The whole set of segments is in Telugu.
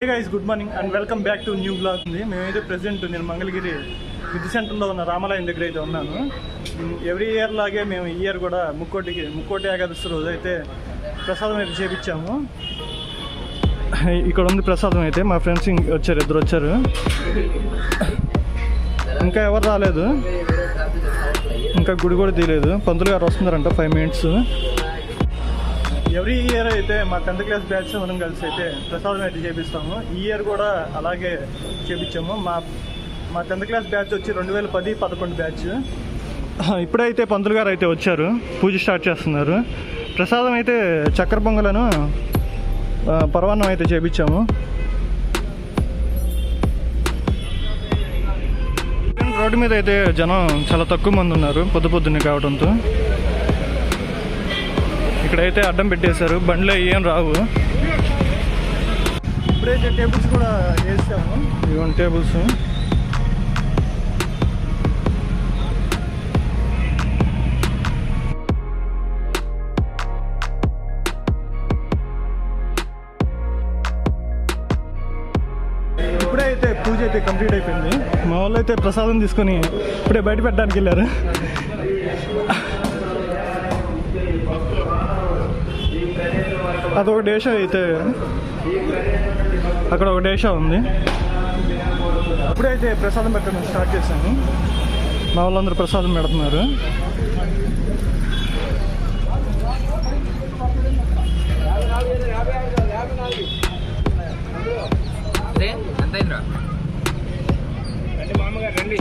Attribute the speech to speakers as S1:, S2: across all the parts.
S1: Hey guys, good morning and welcome back to new vlog. మేమైతే ప్రెసెంట్ నేను మంగళగిరి విద్యుత్ సెంటర్లో ఉన్న రామాలయం దగ్గర అయితే ఉన్నాను. ఎవ్రీ ఇయర్ లాగే మేము ఈ ఇయర్ కూడా ముక్కోటి ఏకాదశి రోజు అయితే ప్రసాదం అయితే చేపించాము. ఇక్కడ ఉంది ప్రసాదం అయితే. మా ఫ్రెండ్స్ ఇద్దరు వచ్చారు, ఇంకా ఎవరు రాలేదు, ఇంకా గుడి కూడా తీయలేదు. పంతులు గారు వస్తున్నారంట 5 minutes. ఎవ్రీ ఇయర్ అయితే మా 10th క్లాస్ బ్యాచ్ మనం కలిసి అయితే ప్రసాదం అయితే చేపిస్తాము. ఈ ఇయర్ కూడా అలాగే చేపించాము. మా 10th క్లాస్ బ్యాచ్ వచ్చి 2010-11 బ్యాచ్. ఇప్పుడైతే పంతులు గారు అయితే వచ్చారు, పూజ స్టార్ట్ చేస్తున్నారు. ప్రసాదం అయితే చక్కెర పొంగలను పరవాన్నం అయితే చేపించాము. రోడ్డు మీద అయితే జనం చాలా తక్కువ మంది ఉన్నారు పొద్దున్నే కావడంతో. ఇక్కడైతే అడ్డం పెట్టేశారు, బండ్లో ఏం రావు. ఇప్పుడైతే టేబుల్స్ కూడా వేసాము. ఇవన్నీ టేబుల్స్. ఇప్పుడైతే పూజ అయితే కంప్లీట్ అయిపోయింది. మా వాళ్ళు అయితే ప్రసాదం తీసుకొని ఇప్పుడే బయట పెట్టడానికి వెళ్ళారు. అదొక డేషా అయితే, అక్కడ ఒక డేషా ఉంది. ఇప్పుడైతే ప్రసాదం పెట్టడం స్టార్ట్ చేశాను. మా వాళ్ళందరూ ప్రసాదం పెడుతున్నారు. మామగారు రండి.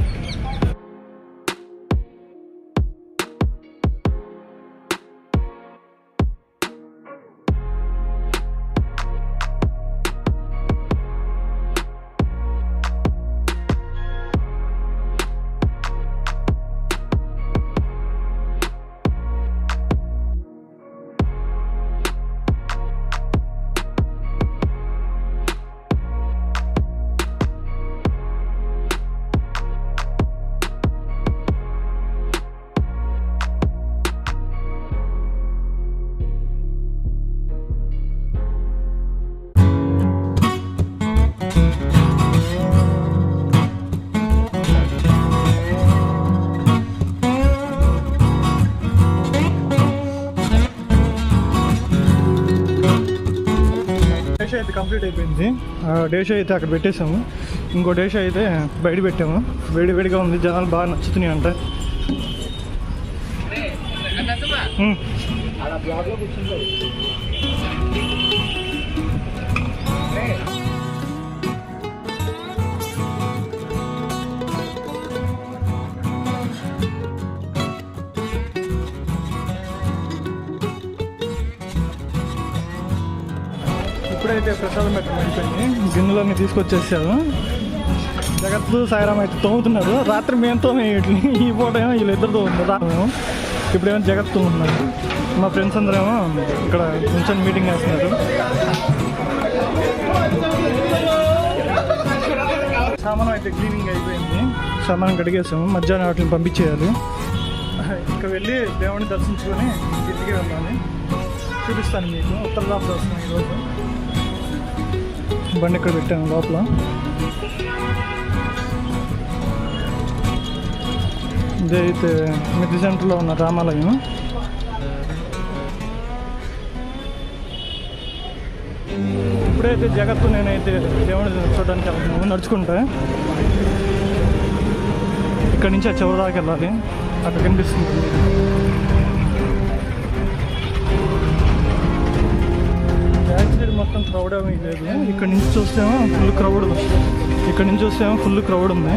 S1: డేషా అయితే కంప్లీట్ అయిపోయింది. డేషా అయితే అక్కడ పెట్టేసాము. ఇంకో డేషా అయితే బయట పెట్టాము. వేడిగా ఉంది, జనాలు బాగా నచ్చుతున్నాయి అంట. ఇప్పుడైతే ప్రసాదం పెట్టడం అయిపోయింది. గిన్నెలన్నీ తీసుకొచ్చేసాము. జగత్తు సాయిరామ్ అయితే తోముతున్నారు. రాత్రి మేము తోమేయట్లే, ఈ పూట ఏమో వీళ్ళిద్దరు తోముతున్నారు. ఇప్పుడేమో జగత్తు తోముతున్నారు. మా ఫ్రెండ్స్ అందరేమో ఇక్కడ కొంచెం మీటింగ్ చేస్తున్నారు. సామానం అయితే క్లీనింగ్ అయిపోయింది. సామానం కడిగేసాము. మధ్యాహ్నం వాటిని పంపించేయాలి. ఇంకా వెళ్ళి దేవుడిని దర్శించుకొని ఇంటికి వెళ్ళాలి. చూపిస్తాను మీకు. ఉత్తరదాపు వస్తున్నాను ఈరోజు. బండి ఇక్కడ పెట్టాను లోపల. ఇదే అయితే మిద్ది సెంటర్లో ఉన్న రామాలయం. ఇప్పుడైతే జగత్తు నేనైతే దేవుడిని చూడడానికి వెళ్తున్నాము నడుచుకుంటా. ఇక్కడి నుంచి ఆ చివరి దాకా వెళ్ళాలి. అక్కడ కనిపిస్తుంది. మొత్తం క్రౌడ్ ఏమీ లేదు. ఇక్కడ నుంచి చూస్తేమో ఫుల్ క్రౌడ్ ఉంది.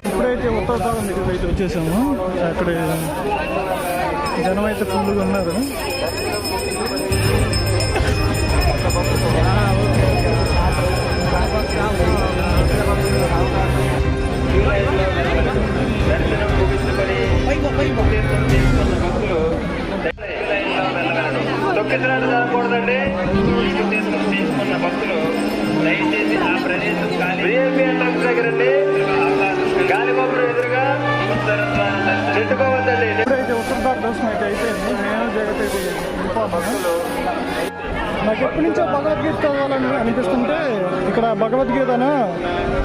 S1: ఇప్పుడైతే ఉత్తరభాగం దగ్గరికి అయితే వచ్చేసాము. అక్కడ జనం అయితే ఫుల్గా ఉన్నారు.
S2: దర్శనం ముగించుకొని తీర్థం తీసుకున్న భక్తులు తొక్కిసలాట జరగకూడదండి. తీర్థం తీసుకున్న భక్తులు దయచేసి ఆ ప్రదేశం విఐపి ఎంట్రన్స్ దగ్గరండి గాలిగోపురం ఎదురుగా చెట్టుకోవద్దండి.
S1: ఇప్పుడైతే ఉత్తరదారి దర్శనం అయితే అయిపోయింది. నేను జగత్ అయితే వెళ్ళిపోతాను. నాకు ఎప్పటి నుంచో భగవద్గీత చదవాలని అనిపిస్తుంటే ఇక్కడ భగవద్గీతను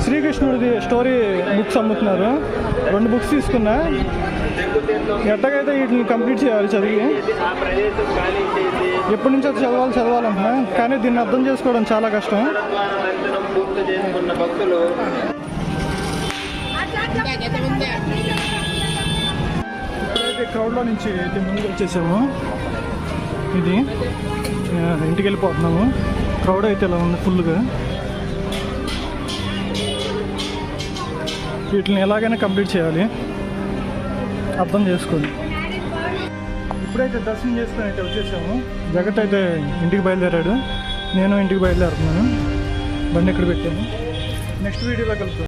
S1: శ్రీకృష్ణుడిది స్టోరీ బుక్స్ అమ్ముతున్నారు. 2 బుక్స్ తీసుకున్నా. ఎట్టగైతే వీటిని కంప్లీట్ చేయాలి చదివి. ఎప్పటి నుంచో చదవాలంటున్నా, కానీ దీన్ని అర్థం చేసుకోవడం చాలా కష్టం. ఇప్పుడైతే క్రౌడ్లో నుంచి అయితే ముందుకు వచ్చేసాము. ఇది ఇంటికి వెళ్ళిపోతున్నాము. క్రౌడ్ అయితే ఇలా ఉంది ఫుల్గా. వీటిని ఎలాగైనా కంప్లీట్ చేయాలి, అర్థం చేసుకోండి. ఇప్పుడైతే దర్శనం చేసుకుని అయితే వచ్చేసాము. జగత్ అయితే ఇంటికి బయలుదేరాడు, నేను ఇంటికి బయలుదేరుతున్నాను. బండి ఇక్కడ పెట్టాము. నెక్స్ట్ వీడియోలో కలుపుతాను.